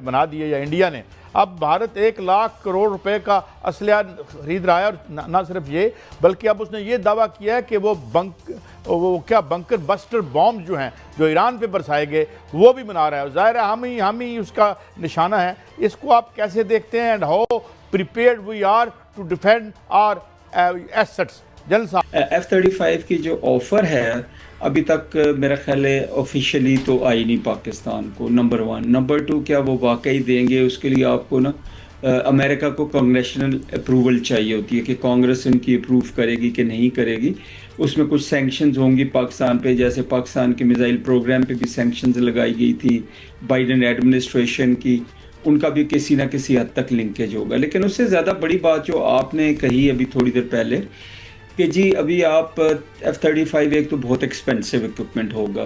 बना दिए या इंडिया ने। अब भारत 1 लाख करोड़ रुपए का असलहा खरीद रहा है, और ना सिर्फ ये बल्कि अब उसने ये दावा किया है कि वो बंकर बस्टर बॉम्ब जो हैं जो ईरान पे बरसाए गए वो भी बना रहा है। ज़ाहिर है हम ही उसका निशाना है। इसको आप कैसे देखते हैं and how prepared we are to defend our assets? General साहब, F-35 की जो ऑफ़र है अभी तक मेरा ख्याल है ऑफिशियली तो आई नहीं पाकिस्तान को, नंबर 1। नंबर 2, क्या वो वाकई देंगे? उसके लिए आपको ना अमेरिका को कांग्रेशनल अप्रूवल चाहिए होती है कि कांग्रेस उनकी अप्रूव करेगी कि नहीं करेगी। उसमें कुछ सैंक्शंस होंगी पाकिस्तान पे, जैसे पाकिस्तान के मिसाइल प्रोग्राम पे भी सैंक्शंस लगाई गई थी बाइडन एडमिनिस्ट्रेशन की, उनका भी किसी ना किसी हद तक लिंकेज होगा। लेकिन उससे ज़्यादा बड़ी बात जो आपने कही अभी थोड़ी देर पहले कि जी अभी आप F-35 एक तो बहुत एक्सपेंसिव इक्विपमेंट होगा,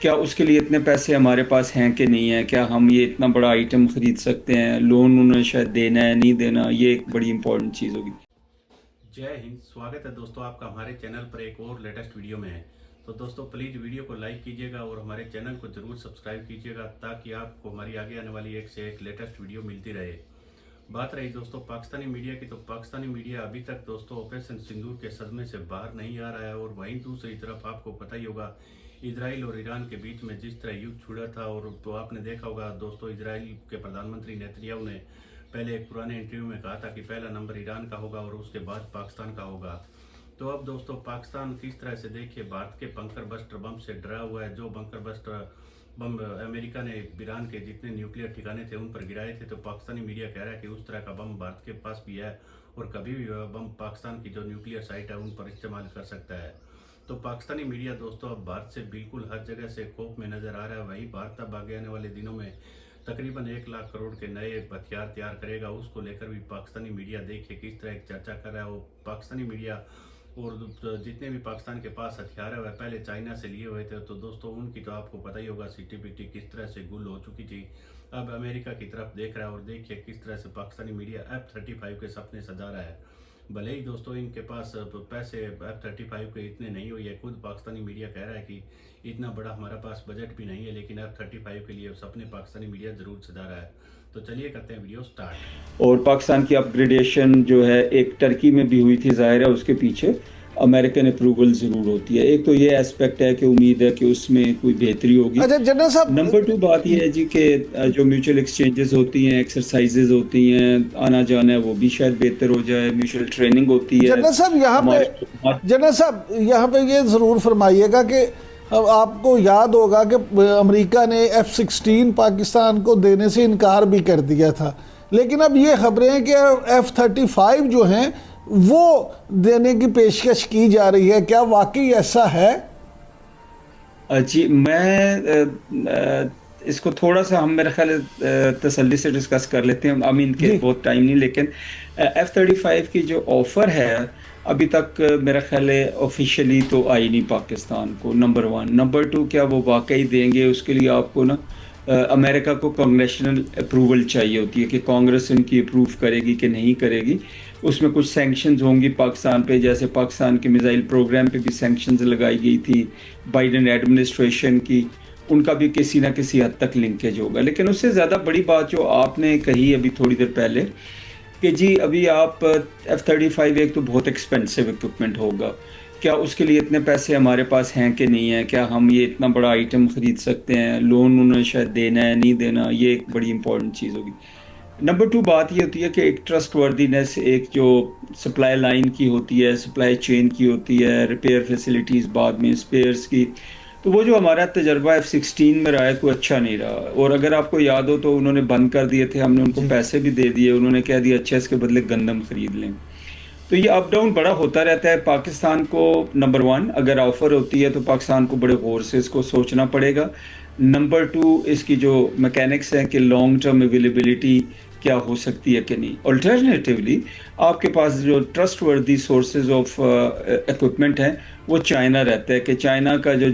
क्या उसके लिए इतने पैसे हमारे पास हैं कि नहीं है? क्या हम ये इतना बड़ा आइटम ख़रीद सकते हैं? लोन उन्होंने शायद देना है, नहीं देना, ये एक बड़ी इंपॉर्टेंट चीज़ होगी। जय हिंद, स्वागत है दोस्तों आपका हमारे चैनल पर एक और लेटेस्ट वीडियो में। तो दोस्तों प्लीज़ वीडियो को लाइक कीजिएगा और हमारे चैनल को ज़रूर सब्सक्राइब कीजिएगा ताकि आपको हमारी आगे आने वाली एक से एक लेटेस्ट वीडियो मिलती रहे। बात रही दोस्तों पाकिस्तानी मीडिया की, तो पाकिस्तानी मीडिया अभी तक दोस्तों ऑपरेशन सिंदूर के सदमे से बाहर नहीं आ रहा है। और वहीं दूसरी तरफ आपको पता ही होगा इजराइल और ईरान के बीच में जिस तरह युद्ध छुड़ा था, और तो आपने देखा होगा दोस्तों इजराइल के प्रधानमंत्री नेतन्याहू ने पहले एक पुराने इंटरव्यू में कहा था कि पहला नंबर ईरान का होगा और उसके बाद पाकिस्तान का होगा। तो अब दोस्तों पाकिस्तान किस तरह से देखिए भारत के बंकर बस्टर बम से डरा हुआ है। जो बंकर बस्टर बम अमेरिका ने ईरान के जितने न्यूक्लियर ठिकाने थे उन पर गिराए थे, तो पाकिस्तानी मीडिया कह रहा है कि उस तरह का बम भारत के पास भी है और कभी भी बम पाकिस्तान की जो न्यूक्लियर साइट है उन पर इस्तेमाल कर सकता है। तो पाकिस्तानी मीडिया दोस्तों अब भारत से बिल्कुल हर जगह से खौफ में नजर आ रहा है। वहीं भारत अब आगे आने वाले दिनों में तकरीबन 1 लाख करोड़ के नए हथियार तैयार करेगा। उसको लेकर भी पाकिस्तानी मीडिया देखिए किस तरह एक चर्चा कर रहा है। वो पाकिस्तानी मीडिया और जितने भी पाकिस्तान के पास हथियार है वह पहले चाइना से लिए हुए थे, तो दोस्तों उनकी तो आपको पता ही होगा सीटीपीटी किस तरह से गुल हो चुकी थी। अब अमेरिका की तरफ देख रहा है और देखिए किस तरह से पाकिस्तानी मीडिया F-35 के सपने सजा रहा है। भले ही दोस्तों इनके पास पैसे F-35 के इतने नहीं हुई है, खुद पाकिस्तानी मीडिया कह रहा है कि इतना बड़ा हमारा पास बजट भी नहीं है, लेकिन F-35 के लिए सपने पाकिस्तानी मीडिया जरूर सजा रहा है। तो चलिए करते हैं वीडियो स्टार्ट। और पाकिस्तान की अपग्रेडेशन जो है एक टर्की में भी हुई थी, जाहिर है उसके पीछे अमेरिकन अप्रूवल ज़रूर होती है। एक तो ये एस्पेक्ट है कि उम्मीद है कि उसमें कोई बेहतरी होगी। अच्छा जनरल साहब, नंबर 2 बात यह है जी कि जो म्यूचुअल एक्सचेंजेस होती हैं, एक्सरसाइजेज होती हैं, आना जाना है वो भी शायद बेहतर हो जाए, म्यूचुअल ट्रेनिंग होती है। जनरल साहब यहाँ पे ये ज़रूर फरमाइएगा कि आपको याद होगा कि अमेरिका ने F-16 पाकिस्तान को देने से इनकार भी कर दिया था, लेकिन अब ये खबरें हैं कि F-35 जो हैं वो देने की पेशकश की जा रही है। क्या वाकई ऐसा है? जी मैं इसको थोड़ा सा हम मेरे ख्याल तसल्ली से डिस्कस कर लेते हैं। अमीन के बहुत टाइम नहीं, लेकिन F-35 की जो ऑफ़र है अभी तक मेरा ख्याल है ऑफिशियली तो आई नहीं पाकिस्तान को, नंबर 1। नंबर 2, क्या वो वाकई देंगे? उसके लिए आपको ना अमेरिका को कांग्रेशनल अप्रूवल चाहिए होती है कि कांग्रेस उनकी अप्रूव करेगी कि नहीं करेगी। उसमें कुछ सैंक्शंस होंगी पाकिस्तान पे, जैसे पाकिस्तान के मिसाइल प्रोग्राम पे भी सैंक्शंस लगाई गई थी बाइडन एडमिनिस्ट्रेशन की, उनका भी किसी ना किसी हद तक लिंकेज होगा। लेकिन उससे ज़्यादा बड़ी बात जो आपने कही अभी थोड़ी देर पहले कि जी अभी आप F-35 एक तो बहुत एक्सपेंसिव इक्विपमेंट होगा, क्या उसके लिए इतने पैसे हमारे पास हैं कि नहीं है? क्या हम ये इतना बड़ा आइटम ख़रीद सकते हैं? लोन उन्होंने शायद देना है, नहीं देना, ये एक बड़ी इंपॉर्टेंट चीज़ होगी। नंबर 2 बात ये होती है कि एक ट्रस्ट वर्दीनेस, एक जो सप्लाई लाइन की होती है, सप्लाई चेन की होती है, रिपेयर फैसिलिटीज़ बाद में स्पेयर्स की, तो वो जो हमारा तजर्बा F-16 में रहा है कोई अच्छा नहीं रहा। और अगर आपको याद हो तो उन्होंने बंद कर दिए थे, हमने उनको पैसे भी दे दिए, उन्होंने कह दिया अच्छा इसके बदले गंदम खरीद लें। तो ये अप डाउन बड़ा होता रहता है। पाकिस्तान को नंबर 1 अगर ऑफ़र होती है तो पाकिस्तान को बड़े गौर से इसको सोचना पड़ेगा। नंबर 2 इसकी जो मैकेनिक्स हैं कि लॉन्ग टर्म अवेलेबिलिटी क्या हो सकती है कि नहीं। अल्टरनेटिवली आपके पास जो ट्रस्ट वर्दी सोर्सेज ऑफ इक्विपमेंट हैं वो चाइना रहता है कि चाइना का जो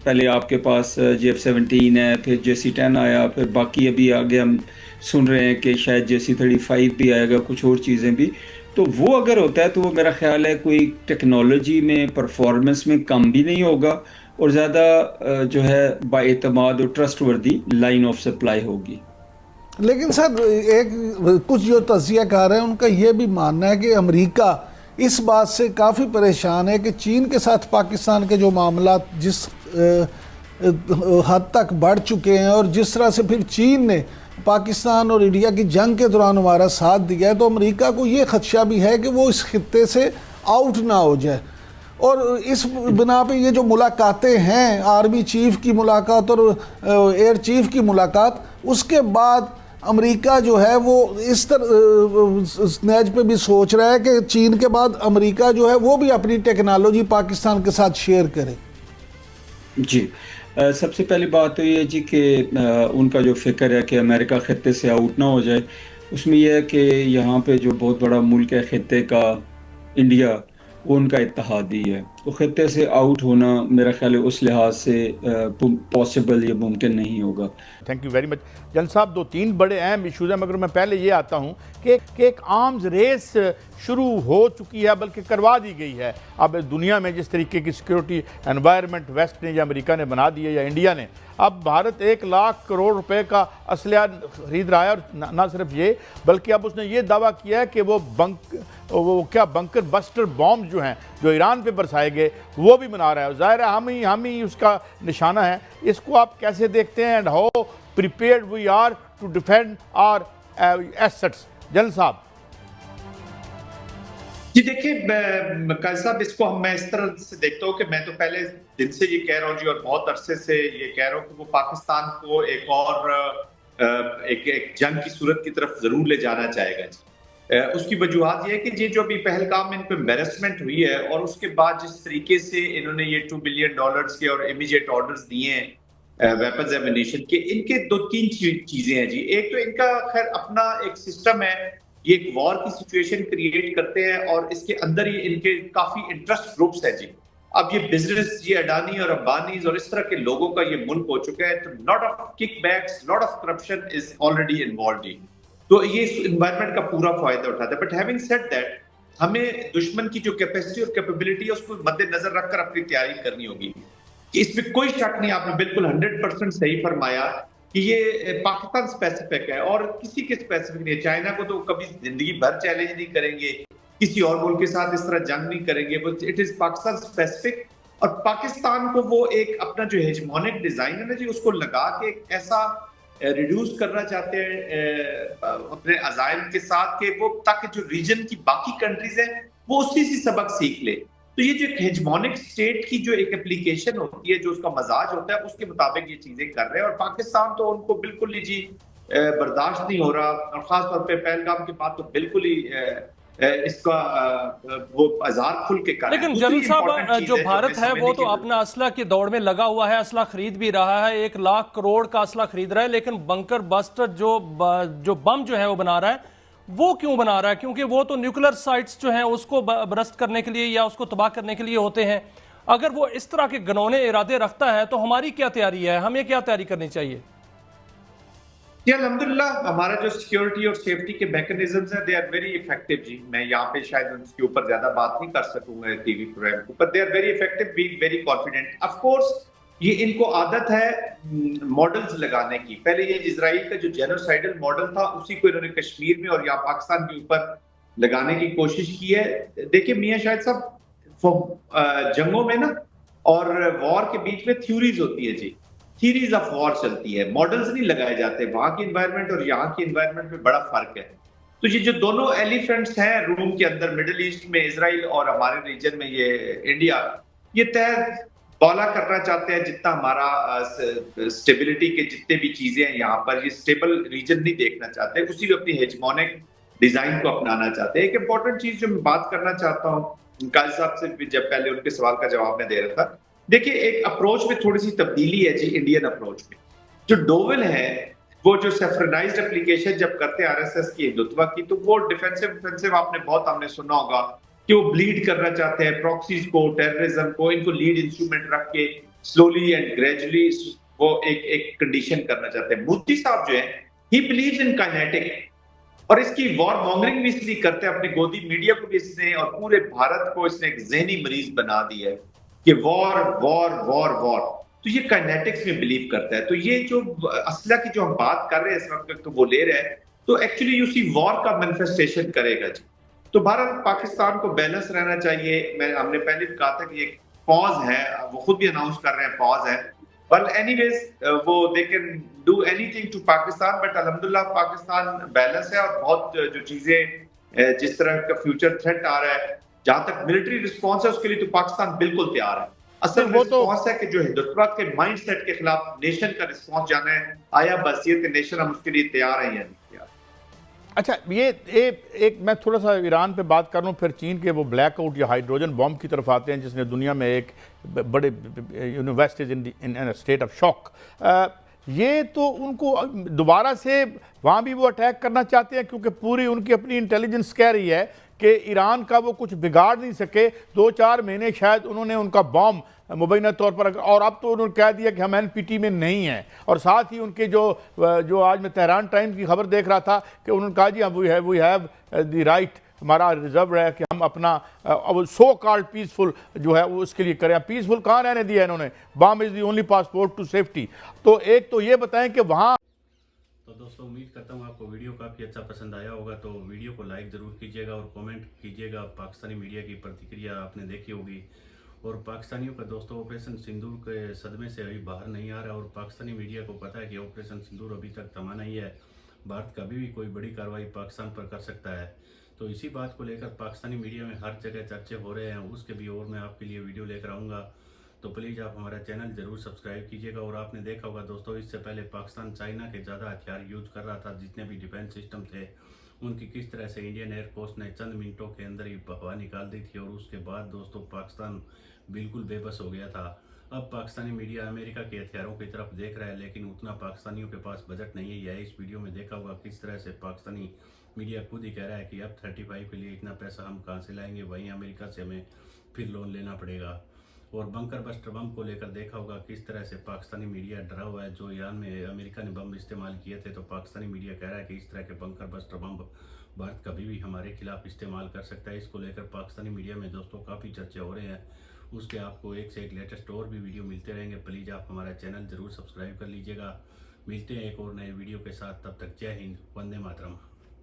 पहले आपके पास JF-17 है, फिर JC-10 आया, फिर बाकी अभी आगे हम सुन रहे हैं कि शायद JC-35 भी आएगा, कुछ और चीज़ें भी। तो वो अगर होता है तो वो मेरा ख्याल है कोई टेक्नोलॉजी में परफॉर्मेंस में कम भी नहीं होगा और ज़्यादा जो है बाएतमाद और ट्रस्टवर्दी लाइन ऑफ सप्लाई होगी। लेकिन सर एक कुछ जो तज्जियाकार हैं उनका ये भी मानना है कि अमेरिका इस बात से काफ़ी परेशान है कि चीन के साथ पाकिस्तान के जो मामला जिस हद तक बढ़ चुके हैं और जिस तरह से फिर चीन ने पाकिस्तान और इंडिया की जंग के दौरान हमारा साथ दिया है, तो अमेरिका को ये खदशा भी है कि वो इस खित्ते से आउट ना हो जाए। और इस बिना पे ये जो मुलाकातें हैं, आर्मी चीफ की मुलाकात और एयर चीफ की मुलाकात, उसके बाद अमेरिका जो है वो इस नेज पे भी सोच रहा है कि चीन के बाद अमेरिका जो है वो भी अपनी टेक्नोलॉजी पाकिस्तान के साथ शेयर करे। जी, सबसे पहली बात तो ये है जी कि उनका जो फिक्र है कि अमेरिका खत्ते से आउट ना हो जाए, उसमें यह है कि यहाँ पे जो बहुत बड़ा मुल्क है खत्ते का, इंडिया, वो उनका इत्तेहादी है, तो खत्ते से आउट होना मेरा ख्याल है उस लिहाज से पॉसिबल या मुमकिन नहीं होगा। थैंक यू वेरी मच जन साहब। 2-3 बड़े अहम इशूज़ हैं, मगर मैं पहले ये आता हूँ कि एक आर्म्स रेस शुरू हो चुकी है, बल्कि करवा दी गई है। अब दुनिया में जिस तरीके की सिक्योरिटी एनवायरनमेंट वेस्ट ने या अमेरिका ने बना दी है या इंडिया ने, अब भारत 1 लाख करोड़ रुपए का असला खरीद रहा है। और ना सिर्फ ये, बल्कि अब उसने ये दावा किया है कि वो बंकर बस्टर बॉम्ब जो हैं जो ईरान पे बरसाए गए वो भी बना रहा है। ज़ाहिर है हम ही उसका निशाना है। इसको आप कैसे देखते हैं and how prepared we are to defend our assets? General साहब जी देखिए काजी साहब, इसको मैं इस तरह से देखता हूँ कि मैं तो पहले दिन से ये कह रहा हूँ जी, और बहुत अरसे से ये कह रहा हूँ कि वो पाकिस्तान को एक और एक जंग की सूरत की तरफ जरूर ले जाना चाहेगा जी। उसकी वजूहत ये है कि ये जो अभी पहलगाम में इन पर एम्बेरसमेंट हुई है, और उसके बाद जिस तरीके से इन्होंने ये $2 बिलियन के और इमीडिएट ऑर्डर्स दिए हैं वेपन्स एमिनेशन के, इनके 2-3 चीजें हैं जी। एक तो इनका खैर अपना एक सिस्टम है, ये एक वॉर की सिचुएशन क्रिएट करते हैं और इसके अंदर ही इनके काफी इंटरेस्ट ग्रुप्स हैं जी। अब ये बिजनेस, ये अडानी और अंबानीज और इस तरह के लोगों का ये मुल्क हो चुका है, तो lot of kickbacks, lot of corruption is already involved जी। तो ये इन्वायरमेंट का पूरा फायदा उठाता है। बट हैविंग सेड दैट, हमें दुश्मन की जो कैपेसिटी और कैपेबिलिटी है उसको मद्देनजर रखकर अपनी तैयारी करनी होगी। इसमें कोई शक नहीं, आपने बिल्कुल 100% सही फरमाया कि ये पाकिस्तान स्पेसिफिक है और किसी के स्पेसिफिक नहीं है। चाइना को तो कभी जिंदगी भर चैलेंज नहीं करेंगे, किसी और मुल्क के साथ इस तरह जंग नहीं करेंगे, but it is Pakistan specific. और पाकिस्तान को वो एक अपना जो हेजेमोनिक डिजाइन है ना जी, उसको लगा के एक ऐसा रिड्यूस करना चाहते हैं अपने अजाइम के साथ कि वो, ताकि जो रीजन की बाकी कंट्रीज है वो उसी से सबक सीख ले। तो ये जो हेजेमोनिक स्टेट की जो एक एप्लीकेशन होती है, जो उसका मजाज होता है, उसके मुताबिक ये चीजें कर रहे हैं। और पाकिस्तान तो उनको बिल्कुल ही जी बर्दाश्त नहीं हो रहा, और खासतौर पे पहलगाम के बाद तो बिल्कुल ही इसका वो बाजार खुल के कर। लेकिन जनरल साहब, जो भारत है वो तो अपना असला की दौड़ में लगा हुआ है, असला खरीद भी रहा है, 1 लाख करोड़ का असला खरीद रहा है, लेकिन बंकर बस्टर जो बम जो है वो बना रहा है, वो क्यों बना रहा है? क्योंकि वो तो न्यूक्लियर साइट्स जो हैं उसको बरस्त करने के लिए या उसको तबाह करने के लिए होते हैं। अगर वो इस तरह के घनौने इरादे रखता है तो हमारी क्या तैयारी है, हमें क्या तैयारी करनी चाहिए? जी अल्हम्दुलिल्लाह, हमारा जो सिक्योरिटी और सेफ्टी के मैकेनिज्म्स हैं, दे आर वेरी इफेक्टिव जी। मैं यहाँ पे शायद उसके ऊपर ज्यादा बात नहीं कर सकूंगा टीवी प्रोग्राम के ऊपर। They are very effective, be very confident. Of course ये इनको आदत है मॉडल्स लगाने की। पहले ये इजराइल का जो जेनोसाइडल मॉडल था उसी को इन्होंने कश्मीर में और यहाँ पाकिस्तान के ऊपर लगाने की कोशिश की है। देखिए मियां शाहिद साहब, जंगों में ना और वॉर के बीच में थ्योरीज होती है जी, थ्योरीज ऑफ वॉर चलती है, मॉडल्स नहीं लगाए जाते। वहां की एनवायरनमेंट और यहाँ की एनवायरनमेंट में बड़ा फर्क है। तो ये जो दोनों एलिफेंट्स हैं रूम के अंदर, मिडिल ईस्ट में इजराइल और हमारे रीजन में ये इंडिया, ये तय बॉला करना चाहते हैं जितना हमारा स्टेबिलिटी के जितने भी चीजें हैं यहाँ पर, ये स्टेबल रीजन नहीं देखना चाहते, उसी को अपनी हेजेमोनिक डिजाइन को अपनाना चाहते हैं। एक इंपॉर्टेंट चीज जो मैं बात करना चाहता हूँ काजी साहब से भी, जब पहले उनके सवाल का जवाब मैं दे रहा था, देखिए एक अप्रोच में थोड़ी सी तब्दीली है जी। इंडियन अप्रोच में जो डोवेल है, वो जो सेफ्रेनाइज्ड एप्लीकेशन जब करते हैं आरएसएस की हिंदुत्व की, तो वो डिफेंसिव आपने बहुत हमने सुना होगा कि वो ब्लीड करना चाहते हैं प्रॉक्सीज को, टेररिज्म को, इनको लीड इंस्ट्रूमेंट रख के स्लोली एंड ग्रेजुअली वो एक कंडीशन करना चाहते हैं। मोदी साहब जो है, ही बिलीव्स इन काइनेटिक, और इसकी वॉर मॉन्गरिंग भी इसलिए करते हैं, अपनी गोदी मीडिया को भी इसने और पूरे भारत को इसने एक ज़हनी मरीज बना दिया है। कि वॉर वॉर वॉर वॉर, तो ये काइनेटिक्स में बिलीव करता है। तो ये जो असला की जो हम बात कर रहे हैं इस वक्त, तो वो ले रहे हैं, तो एक्चुअली यू सी वॉर का मैनिफेस्टेशन करेगा जी। तो भारत पाकिस्तान को बैलेंस रहना चाहिए। हमने पहले भी कहा था कि एक पॉज है, वो खुद भी अनाउंस कर रहे हैं पॉज है, बट एनीवेज वो they can do anything to Pakistan, but अल्हम्दुलिल्लाह पाकिस्तान बैलेंस है। और बहुत जो चीजें जिस तरह का फ्यूचर थ्रेट आ रहा है, जहां तक मिलिट्री रिस्पॉन्स है उसके लिए तो पाकिस्तान बिल्कुल तैयार है। असल वो तो रिस्पॉन्स है कि जो हिंदुत्ववाद के माइंडसेट के खिलाफ नेशन का रिस्पॉन्स जाना है, आया बसीयत नेशन हम उसके लिए तैयार हैं या नहीं तैयार। अच्छा, ये एक मैं थोड़ा सा ईरान पे बात कर लूँ, फिर चीन के वो ब्लैकआउट या हाइड्रोजन बॉम्ब की तरफ आते हैं, जिसने दुनिया में एक बड़े West is in state of shock. ये तो उनको दोबारा से वहाँ भी वो अटैक करना चाहते हैं, क्योंकि पूरी उनकी अपनी इंटेलिजेंस कह रही है कि ईरान का वो कुछ बिगाड़ नहीं सके। 2-4 महीने शायद उन्होंने उनका बॉम्ब मुबैना तौर पर, और अब तो उन्होंने कह दिया कि हम एनपीटी में नहीं हैं। और साथ ही उनके जो आज मैं तेहरान टाइम्स की खबर देख रहा था कि उन्होंने कहा जी वी हैव द राइट, हमारा रिजर्व है कि हम अपना सो कॉल्ड पीसफुल जो है वो उसके लिए करें। पीसफुल कहाँ रहने दिया इन्होंने? Bomb is the only passport to safety. तो एक तो ये बताएं कि वहाँ। तो दोस्तों उम्मीद करता हूँ आपको वीडियो काफ़ी अच्छा पसंद आया होगा, तो वीडियो को लाइक ज़रूर कीजिएगा और कमेंट कीजिएगा। पाकिस्तानी मीडिया की प्रतिक्रिया आपने देखी होगी, और पाकिस्तानियों का दोस्तों ऑपरेशन सिंदूर के सदमे से अभी बाहर नहीं आ रहा, और पाकिस्तानी मीडिया को पता है कि ऑपरेशन सिंदूर अभी तक थमा नहीं है। भारत कभी भी कोई बड़ी कार्रवाई पाकिस्तान पर कर सकता है। तो इसी बात को लेकर पाकिस्तानी मीडिया में हर जगह चर्चे हो रहे हैं, उसके भी और मैं आपके लिए वीडियो लेकर आऊँगा। तो प्लीज़ आप हमारा चैनल ज़रूर सब्सक्राइब कीजिएगा। और आपने देखा होगा दोस्तों, इससे पहले पाकिस्तान चाइना के ज़्यादा हथियार यूज कर रहा था। जितने भी डिफेंस सिस्टम थे उनकी किस तरह से इंडियन एयरफोर्स ने चंद मिनटों के अंदर ही हवा निकाल दी थी, और उसके बाद दोस्तों पाकिस्तान बिल्कुल बेबस हो गया था। अब पाकिस्तानी मीडिया अमेरिका के हथियारों की तरफ देख रहा है, लेकिन उतना पाकिस्तानियों के पास बजट नहीं है। यह इस वीडियो में देखा होगा किस तरह से पाकिस्तानी मीडिया खुद ही कह रहा है कि अब 35 के लिए इतना पैसा हम कहाँ से लाएंगे, वहीं अमेरिका से हमें फिर लोन लेना पड़ेगा। और बंकर बस्टर बम को लेकर देखा होगा किस तरह से पाकिस्तानी मीडिया डरा हुआ है। जो ईरान में अमेरिका ने बम इस्तेमाल किए थे, तो पाकिस्तानी मीडिया कह रहा है कि इस तरह के बंकर बस्टर बम भारत कभी भी हमारे खिलाफ इस्तेमाल कर सकता है। इसको लेकर पाकिस्तानी मीडिया में दोस्तों काफ़ी चर्चे हो रहे हैं। उसके आपको एक से एक लेटेस्ट और भी वीडियो मिलते रहेंगे। प्लीज़ आप हमारा चैनल ज़रूर सब्सक्राइब कर लीजिएगा। मिलते हैं एक और नए वीडियो के साथ, तब तक जय हिंद, वंदे मातरम।